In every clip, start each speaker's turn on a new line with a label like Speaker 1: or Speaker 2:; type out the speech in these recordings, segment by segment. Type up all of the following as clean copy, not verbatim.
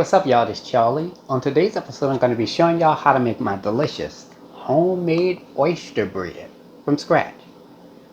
Speaker 1: what's up y'all, this is Charlie. On today's episode I'm going to be showing y'all how to make my delicious homemade oyster bread from scratch.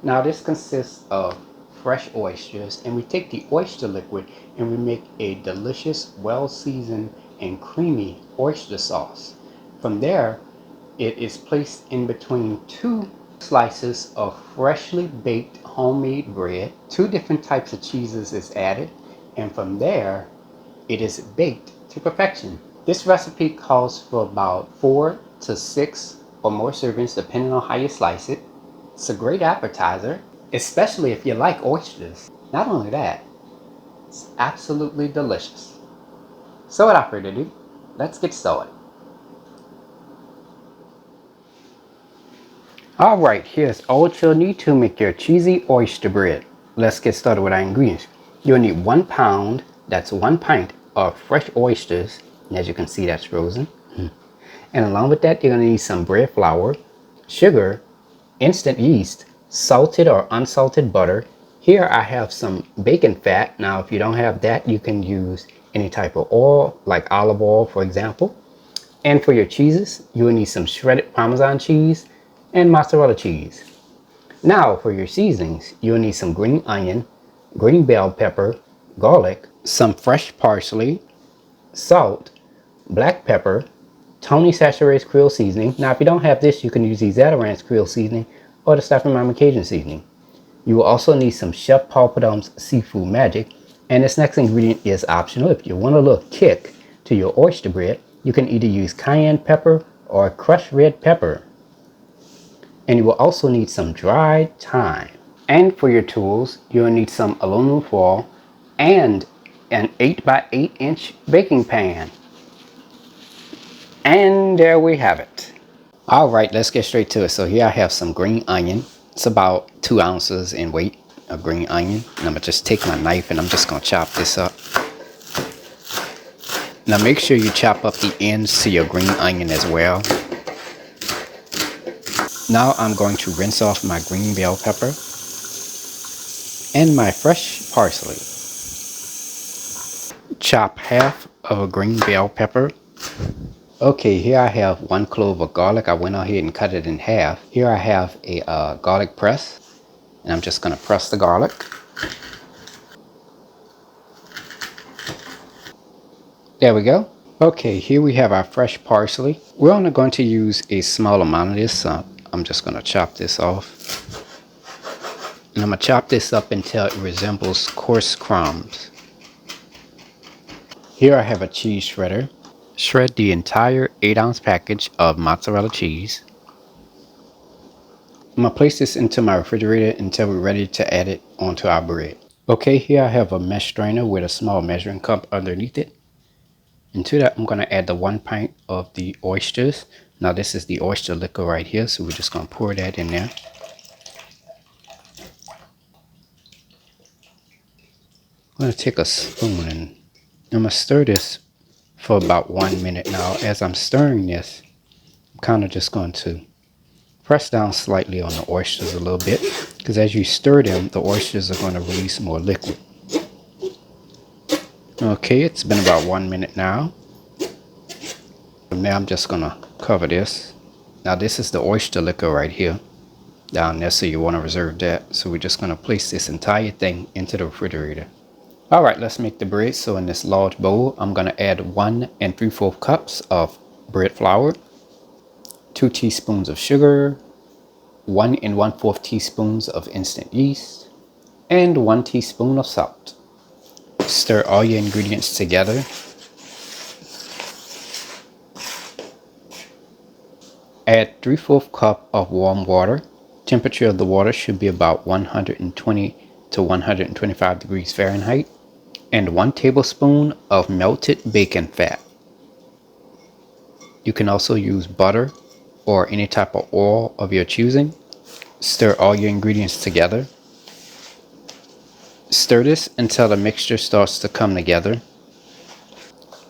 Speaker 1: Now this consists of fresh oysters, and we take the oyster liquid and we make a delicious, well seasoned and creamy oyster sauce. From there it is placed in between two slices of freshly baked homemade bread. Two different types of cheeses is added, and from there it is baked to perfection. This recipe calls for about 4 to 6 or more servings depending on how you slice it. It's a great appetizer, especially if you like oysters. Not only that, it's absolutely delicious. So without further ado, let's get started. Alright, here's all you'll need to make your cheesy oyster bread. Let's get started with our ingredients. You'll need 1 pound, that's 1 pint of fresh oysters, and as you can see that's frozen. And along with that you're going to need some bread flour, sugar, instant yeast, salted or unsalted butter. Here I have some bacon fat. Now if you don't have that, you can use any type of oil like olive oil, for example. And for your cheeses, you will need some shredded Parmesan cheese and mozzarella cheese. Now for your seasonings, you'll need some green onion, green bell pepper, garlic, some fresh parsley, salt, black pepper, Tony Chachere's Creole seasoning. Now if you don't have this, you can use the Zatarain's Creole seasoning or the Stuffing Mama Cajun seasoning. You will also need some Chef Paul Prudhomme's Seafood Magic, and this next ingredient is optional. If you want a little kick to your oyster bread, you can either use cayenne pepper or crushed red pepper. And you will also need some dried thyme. And for your tools, you'll need some aluminum foil and an 8 by 8 inch baking pan. And there we have it. Alright, let's get straight to it. So here I have some green onion. It's about 2 ounces in weight of green onion. And I'm going to just take my knife and I'm just going to chop this up. Now make sure you chop up the ends to your green onion as well. Now I'm going to rinse off my green bell pepper and my fresh parsley. Chop half of a green bell pepper. Okay, here I have 1 clove of garlic. I went ahead and cut it in half. Here I have a garlic press, and I'm just going to press the garlic. There we go. Okay, here we have our fresh parsley. We're only going to use a small amount of this, so I'm just going to chop this off. And I'm going to chop this up until it resembles coarse crumbs. Here I have a cheese shredder. Shred the entire 8-ounce package of mozzarella cheese. I'm going to place this into my refrigerator until we're ready to add it onto our bread. Okay, here I have a mesh strainer with a small measuring cup underneath it. And to that I'm going to add the 1 pint of the oysters. Now this is the oyster liquor right here, so we're just going to pour that in there. I'm going to take a spoon and I'm going to stir this for about 1 minute. Now as I'm stirring this, I'm kind of just going to press down slightly on the oysters a little bit, because as you stir them, the oysters are going to release more liquid. Okay, it's been about 1 minute now. From there I'm just going to cover this. Now this is the oyster liquor right here down there, so you want to reserve that. So we're just going to place this entire thing into the refrigerator. Alright, let's make the bread. So in this large bowl, I'm going to add 1 3/4 cups of bread flour, 2 teaspoons of sugar, 1 1/4 teaspoons of instant yeast, and 1 teaspoon of salt. Stir all your ingredients together. Add 3/4 cup of warm water. Temperature of the water should be about 120 to 125 degrees Fahrenheit. And 1 tablespoon of melted bacon fat. You can also use butter or any type of oil of your choosing. Stir all your ingredients together. Stir this until the mixture starts to come together.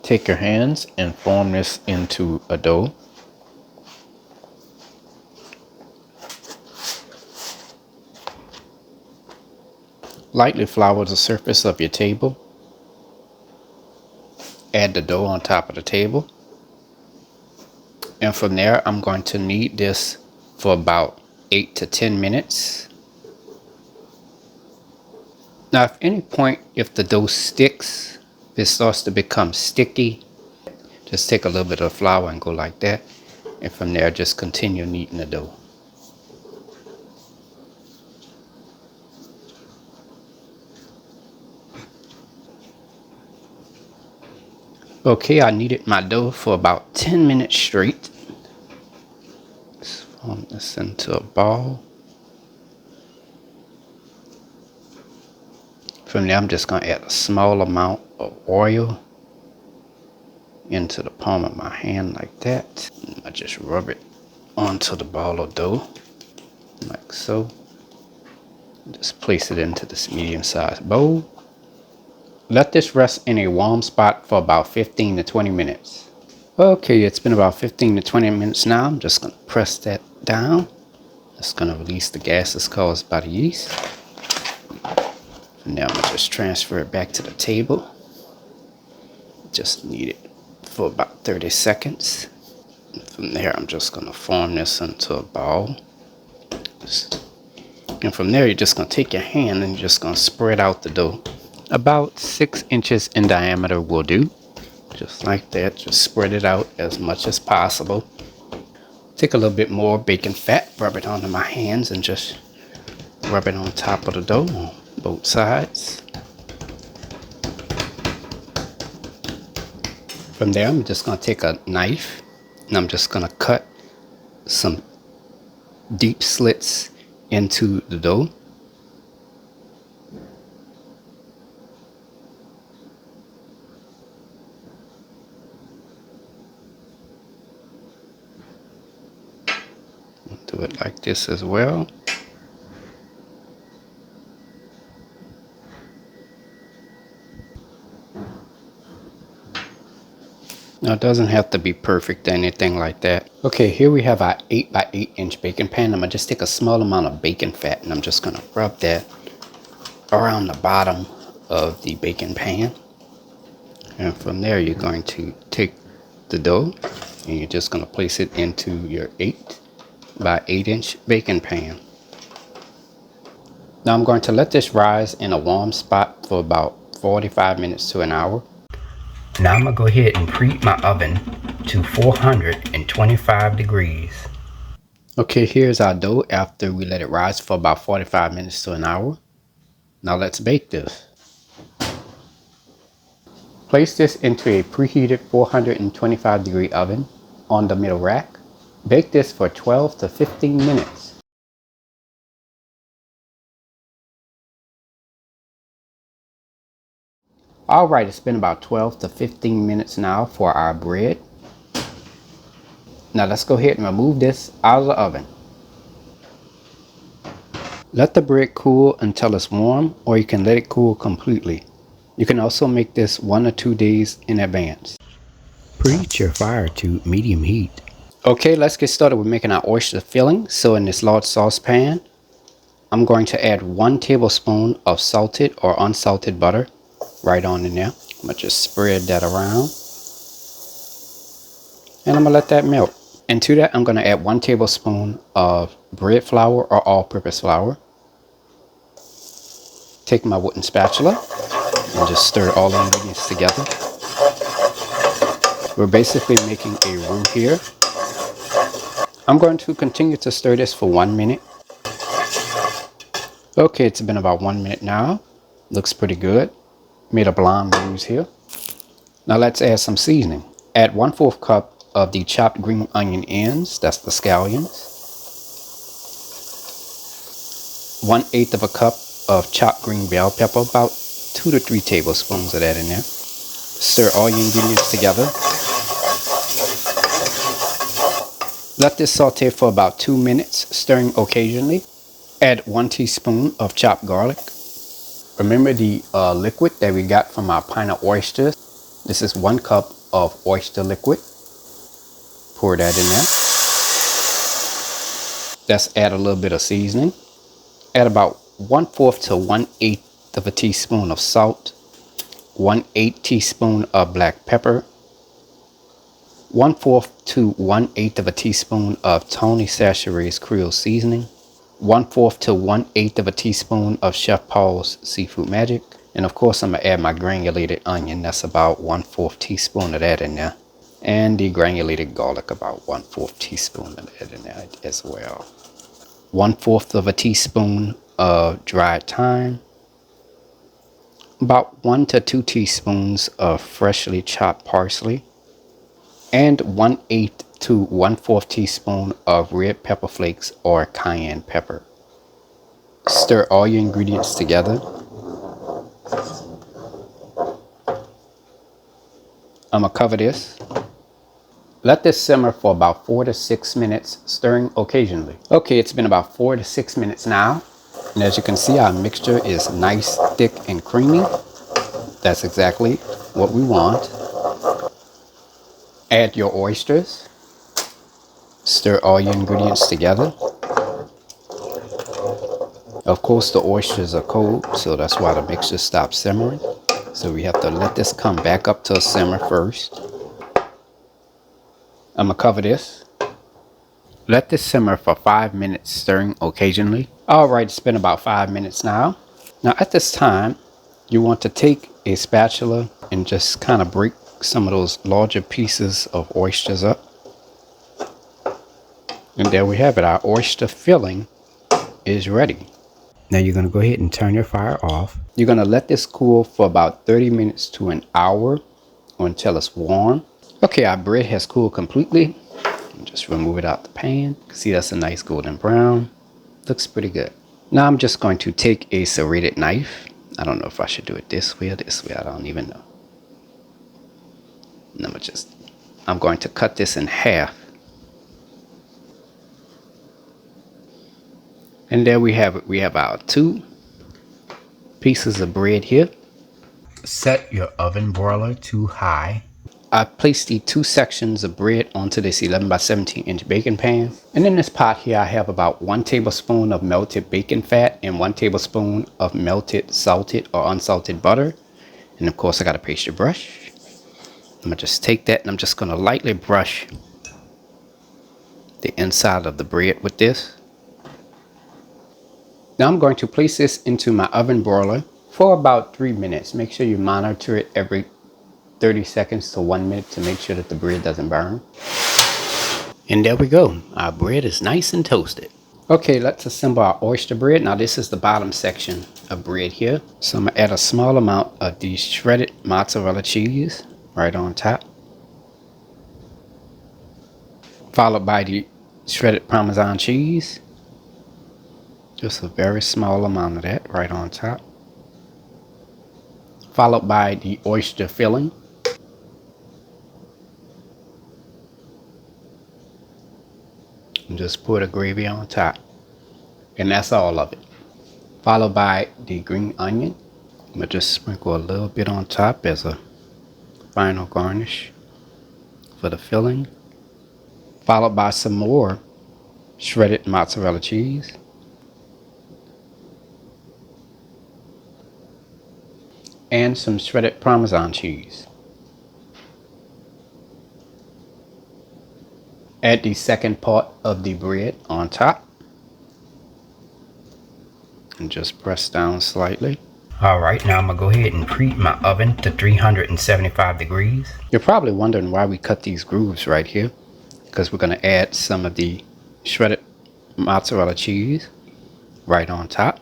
Speaker 1: Take your hands and form this into a dough. Lightly flour the surface of your table. add the dough on top of the table. And from there, I'm going to knead this for about 8 to 10 minutes. Now, if any point, if the dough sticks, if it starts to become sticky, just take a little bit of flour and go like that. And from there, just continue kneading the dough. Okay, I kneaded my dough for about 10 minutes straight. Let's form this into a ball. From there, I'm just going to add a small amount of oil into the palm of my hand like that. I just rub it onto the ball of dough like so. Just place it into this medium-sized bowl. Let this rest in a warm spot for about 15 to 20 minutes. Okay, it's been about 15 to 20 minutes now. I'm just going to press that down. It's going to release the gases caused by the yeast. And now I'm going to just transfer it back to the table. Just knead it for about 30 seconds. And from there, I'm just going to form this into a ball. And from there, you're just going to take your hand and you're just going to spread out the dough. About 6 inches in diameter will do. Just like that. Just spread it out as much as possible. Take a little bit more bacon fat, rub it onto my hands, and just rub it on top of the dough on both sides. From there, I'm just going to take a knife and I'm just going to cut some deep slits into the dough. Do it like this as well. Now it doesn't have to be perfect or anything like that. Okay, here we have our 8 by 8 inch baking pan. I'm gonna just take a small amount of bacon fat and I'm just gonna rub that around the bottom of the baking pan. And from there, you're going to take the dough and you're just gonna place it into your 8 by 8 inch baking pan. Now I'm going to let this rise in a warm spot for about 45 minutes to an hour. Now I'm going to go ahead and preheat my oven to 425 degrees. Okay, here's our dough after we let it rise for about 45 minutes to an hour. Now let's bake this. Place this into a preheated 425 degree oven on the middle rack. Bake this for 12 to 15 minutes. Alright, it's been about 12 to 15 minutes now for our bread. Now let's go ahead and remove this out of the oven. Let the bread cool until it's warm, or you can let it cool completely. You can also make this 1 or 2 days in advance. Preheat your fire to medium heat. Okay, let's get started with making our oyster filling. So in this large saucepan, I'm going to add 1 tablespoon of salted or unsalted butter right on in there. I'm going to just spread that around. And I'm going to let that melt. And to that, I'm going to add 1 tablespoon of bread flour or all-purpose flour. Take my wooden spatula and just stir all the ingredients together. We're basically making a roux here. I'm going to continue to stir this for 1 minute. Okay, it's been about 1 minute now. Looks pretty good. Made a blonde roux here. Now let's add some seasoning. Add 1/4 cup of the chopped green onion ends, that's the scallions. 1/8 of a cup of chopped green bell pepper, about 2 to 3 tablespoons of that in there. Stir all your ingredients together. Let this saute for about 2 minutes, stirring occasionally. Add 1 teaspoon of chopped garlic. Remember the liquid that we got from our pint of oysters. This is 1 cup of oyster liquid. Pour that in there. Let's add a little bit of seasoning. Add about 1/4 to 1/8 of a teaspoon of salt, 1/8 teaspoon of black pepper, 1/4 to 1/8 of a teaspoon of Tony Chachere's Creole seasoning, 1/4 to 1/8 of a teaspoon of Chef Paul's Seafood Magic, and of course I'm gonna add my granulated onion. That's about 1/4 teaspoon of that in there, and the granulated garlic, about 1/4 teaspoon of that in there as well. 1/4 of a teaspoon of dried thyme, about 1 to 2 teaspoons of freshly chopped parsley, and 1/8 to 1/4 teaspoon of red pepper flakes or cayenne pepper. Stir all your ingredients together. I'm gonna cover this. Let this simmer for about 4 to 6 minutes, stirring occasionally. Okay, it's been about 4 to 6 minutes now. And as you can see, our mixture is nice, thick, and creamy. That's exactly what we want. Add your oysters. Stir all your ingredients together. Of course, the oysters are cold, so that's why the mixture stops simmering. So we have to let this come back up to a simmer first. I'm gonna cover this. Let this simmer for 5 minutes, stirring occasionally. All right, it's been about 5 minutes now. Now at this time, you want to take a spatula and just kind of break some of those larger pieces of oysters up. And there we have it. Our oyster filling is ready. Now you're going to go ahead and turn your fire off. You're going to let this cool for about 30 minutes to an hour or until it's warm. Okay, our bread has cooled completely. Just remove it out the pan. See, that's a nice golden brown. Looks pretty good. Now I'm just going to take a serrated knife. I don't know if I should do it this way or this way. I don't even know. And I'm going to cut this in half. And there we have it. We have our 2 pieces of bread here. Set your oven broiler to high. I placed the 2 sections of bread onto this 11 by 17 inch baking pan. And in this pot here, I have about 1 tablespoon of melted bacon fat and 1 tablespoon of melted salted or unsalted butter. And of course, I got a pastry brush. I'm gonna just take that and I'm just gonna lightly brush the inside of the bread with this. Now I'm going to place this into my oven broiler for about 3 minutes. Make sure you monitor it every 30 seconds to 1 minute to make sure that the bread doesn't burn. And there we go. Our bread is nice and toasted. Okay, let's assemble our oyster bread. Now this is the bottom section of bread here. So I'm gonna add a small amount of the shredded mozzarella cheese right on top, followed by the shredded Parmesan cheese. Just a very small amount of that right on top, followed by the oyster filling. And just pour the gravy on top. And that's all of it. Followed by the green onion. I'm going to just sprinkle a little bit on top as a final garnish for the filling. Followed by some more shredded mozzarella cheese. And some shredded Parmesan cheese. Add the second part of the bread on top. And just press down slightly. Alright, now I'm going to go ahead and preheat my oven to 375 degrees. You're probably wondering why we cut these grooves right here. Because we're going to add some of the shredded mozzarella cheese right on top.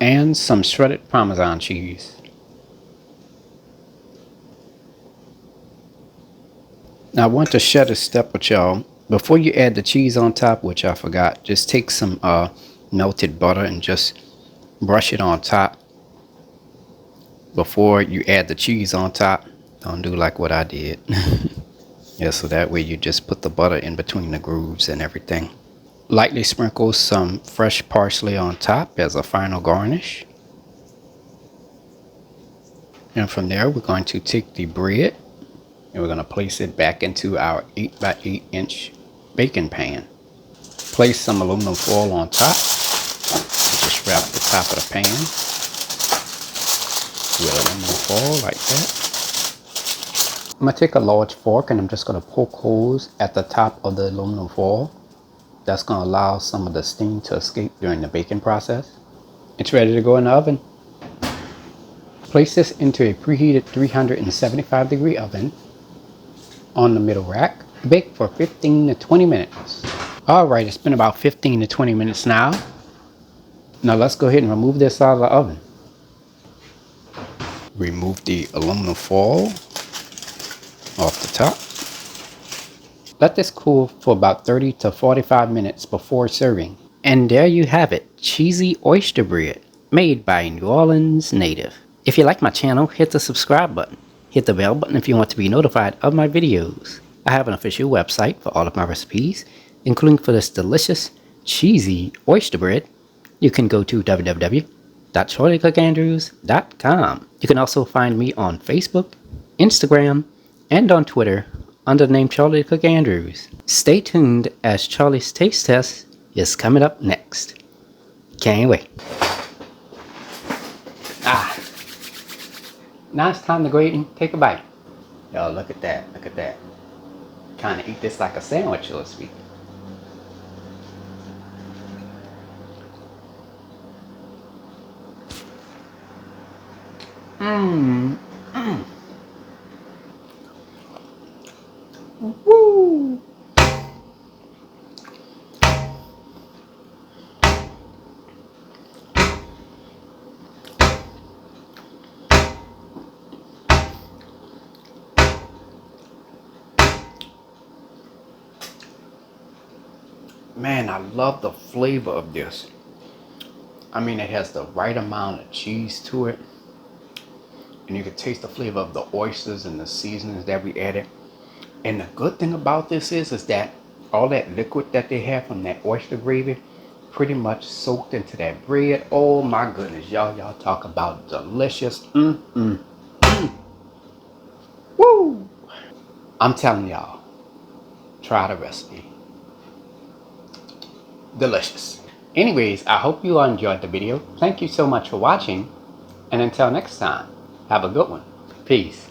Speaker 1: And some shredded Parmesan cheese. Now I want to share this step with y'all. Before you add the cheese on top, which I forgot, just take some melted butter and just brush it on top before you add the cheese on top. Don't do like what I did. Yeah, so that way you just put the butter in between the grooves and everything. Lightly sprinkle some fresh parsley on top as a final garnish. And from there, we're going to take the bread and we're going to place it back into our 8 by 8 inch baking pan. Place some aluminum foil on top. Wrap the top of the pan with aluminum foil like that. I'm going to take a large fork and I'm just going to poke holes at the top of the aluminum foil. That's going to allow some of the steam to escape during the baking process. It's ready to go in the oven. Place this into a preheated 375-degree oven on the middle rack. Bake for 15 to 20 minutes. Alright, it's been about 15 to 20 minutes now. Now let's go ahead and remove this out of the oven. Remove the aluminum foil off the top. Let this cool for about 30 to 45 minutes before serving. And there you have it, cheesy oyster bread, made by a New Orleans native. If you like my channel, hit the subscribe button. Hit the bell button if you want to be notified of my videos. I have an official website for all of my recipes, including for this delicious, cheesy oyster bread. You can go to www.charliethecookandrews.com. You can also find me on Facebook, Instagram, and on Twitter under the name Charlie the Cook Andrews. Stay tuned as Charlie's taste test is coming up next. Can't wait. Now it's time to go ahead and take a bite. Y'all look at that, look at that. Trying to eat this like a sandwich, so to speak. Woo! Man, I love the flavor of this. I mean, it has the right amount of cheese to it. And you can taste the flavor of the oysters and the seasonings that we added. And the good thing about this is that all that liquid that they have from that oyster gravy pretty much soaked into that bread. Oh my goodness, y'all talk about delicious. Woo! I'm telling y'all, try the recipe. Delicious. Anyways, I hope you all enjoyed the video. Thank you so much for watching. And until next time, have a good one. Peace.